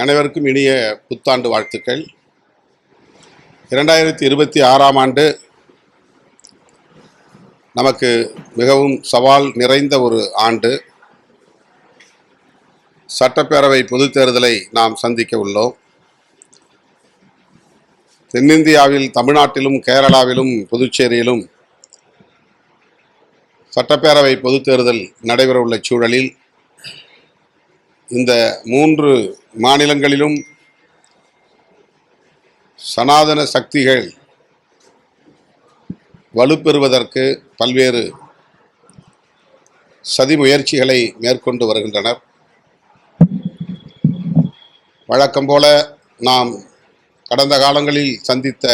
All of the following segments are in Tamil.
அனைவருக்கும் இனிய புத்தாண்டு வாழ்த்துக்கள். 2026ஆம் ஆண்டு நமக்கு மிகவும் சவால் நிறைந்த ஒரு ஆண்டு. சட்டப்பேரவை பொதுத் தேர்தலை நாம் சந்திக்க உள்ளோம். தென்னிந்தியாவில் தமிழ்நாட்டிலும் கேரளாவிலும் புதுச்சேரியிலும் சட்டப்பேரவை பொதுத் தேர்தல் நடைபெறவுள்ள சூழலில் இந்த 3 மாநிலங்களிலும் சனாதன சக்திகள் வலுப்பெறுவதற்கு பல்வேறு சதி முயற்சிகளை மேற்கொண்டு வருகின்றனர். வழக்கம் போல நாம் கடந்த காலங்களில் சந்தித்த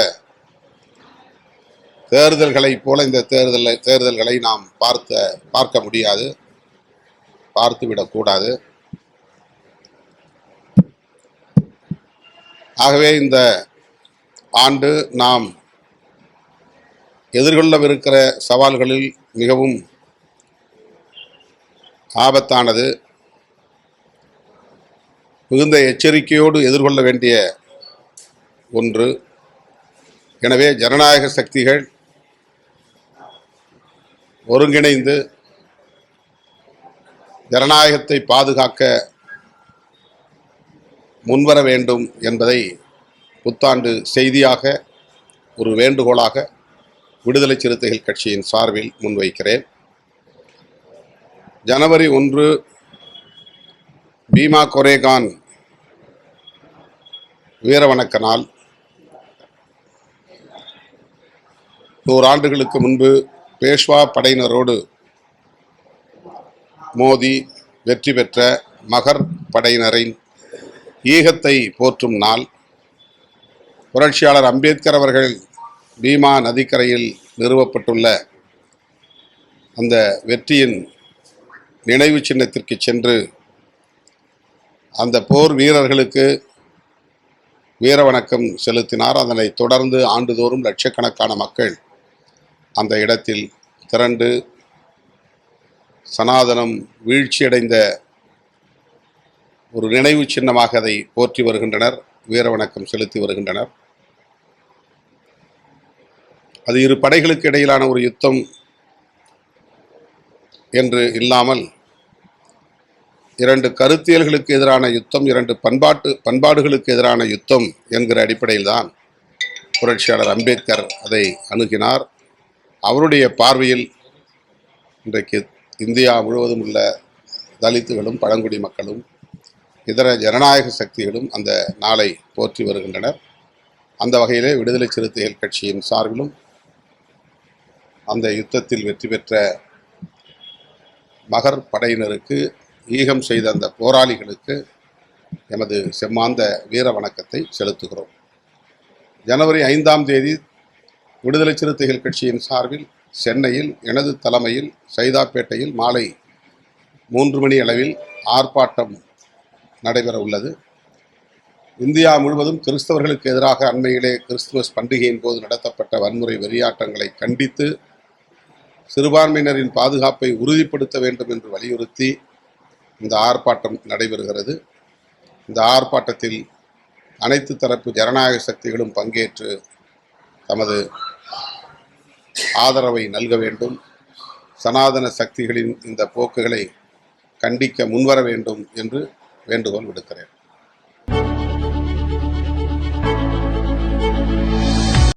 தேர்தல்களைப் போல இந்த தேர்தல்களை நாம் பார்க்க முடியாது, பார்த்துவிடக்கூடாது. ஆகவே இந்த ஆண்டு நாம் எதிர்கொள்ளவிருக்கிற சவால்களில் மிகவும் ஆபத்தானது, மிகுந்த எச்சரிக்கையோடு எதிர்கொள்ள வேண்டிய ஒன்று. எனவே ஜனநாயக சக்திகள் ஒருங்கிணைந்து ஜனநாயகத்தை பாதுகாக்க முன்வர வேண்டும் என்பதை புத்தாண்டு செய்தியாக, ஒரு வேண்டுகோளாக விடுதலை சிறுத்தைகள் கட்சியின் சார்பில் முன்வைக்கிறேன். ஜனவரி 1 பீமா கொரேகான் வீரவணக்க நாள். 100 ஆண்டுகளுக்கு முன்பு பேஷ்வா படையினரோடு மோதி வெற்றி பெற்ற மகர் படையினரின் ஈகத்தை போற்றும் நாள். புரட்சியாளர் அம்பேத்கர் அவர்கள் பீமா நதிக்கரையில் நிறுவப்பட்டுள்ள அந்த வெற்றியின் நினைவு சின்னத்திற்கு சென்று அந்த போர் வீரர்களுக்கு வீரவணக்கம் செலுத்தினார். அதனை தொடர்ந்து ஆண்டுதோறும் லட்சக்கணக்கான மக்கள் அந்த இடத்தில் திரண்டு சனாதனம் வீழ்ச்சியடைந்த ஒரு நினைவு சின்னமாக அதை போற்றி வருகின்றனர், வீரவணக்கம் செலுத்தி வருகின்றனர். அது இரு படைகளுக்கு இடையிலான ஒரு யுத்தம் என்று இல்லாமல் 2 கருத்தியல்களுக்கு எதிரான யுத்தம், 2 பண்பாடுகளுக்கு எதிரான யுத்தம் என்கிற அடிப்படையில் தான் புரட்சியாளர் அம்பேத்கர் அதை அணுகினார். அவருடைய பார்வையில் இன்றைக்கு இந்தியா முழுவதும் உள்ள தலித்துகளும் பழங்குடி மக்களும் இதர ஜனநாயக சக்திகளும் அந்த நாளை போற்றி வருகின்றனர். அந்த வகையிலே விடுதலை சிறுத்தைகள் கட்சியின் சார்பிலும் அந்த யுத்தத்தில் வெற்றி பெற்ற மகர் படையினருக்கு ஈகம் செய்த அந்த போராளிகளுக்கு எமது செம்மாந்த வீர வணக்கத்தை செலுத்துகிறோம். ஜனவரி 5ஆம் தேதி விடுதலை சிறுத்தைகள் கட்சியின் சார்பில் சென்னையில் எனது தலைமையில் சைதாப்பேட்டையில் மாலை 3 மணி அளவில் ஆர்ப்பாட்டம் நடைபெற உள்ளது. இந்தியா முழுவதும் கிறிஸ்தவர்களுக்கு எதிராக அண்மையிலே கிறிஸ்துமஸ் பண்டிகையின் போது நடத்தப்பட்ட வன்முறை வெறியாட்டங்களை கண்டித்து சிறுபான்மையினரின் பாதுகாப்பை உறுதிப்படுத்த வேண்டும் என்று வலியுறுத்தி இந்த ஆர்ப்பாட்டம் நடைபெறுகிறது. இந்த ஆர்ப்பாட்டத்தில் அனைத்து தரப்பு ஜனநாயக சக்திகளும் பங்கேற்று தமது ஆதரவை நல்க வேண்டும். சனாதன சக்திகளின் இந்த போக்குகளை கண்டிக்க முன்வர வேண்டும் என்று வேண்டுகோள் விடுக்கிறேன்.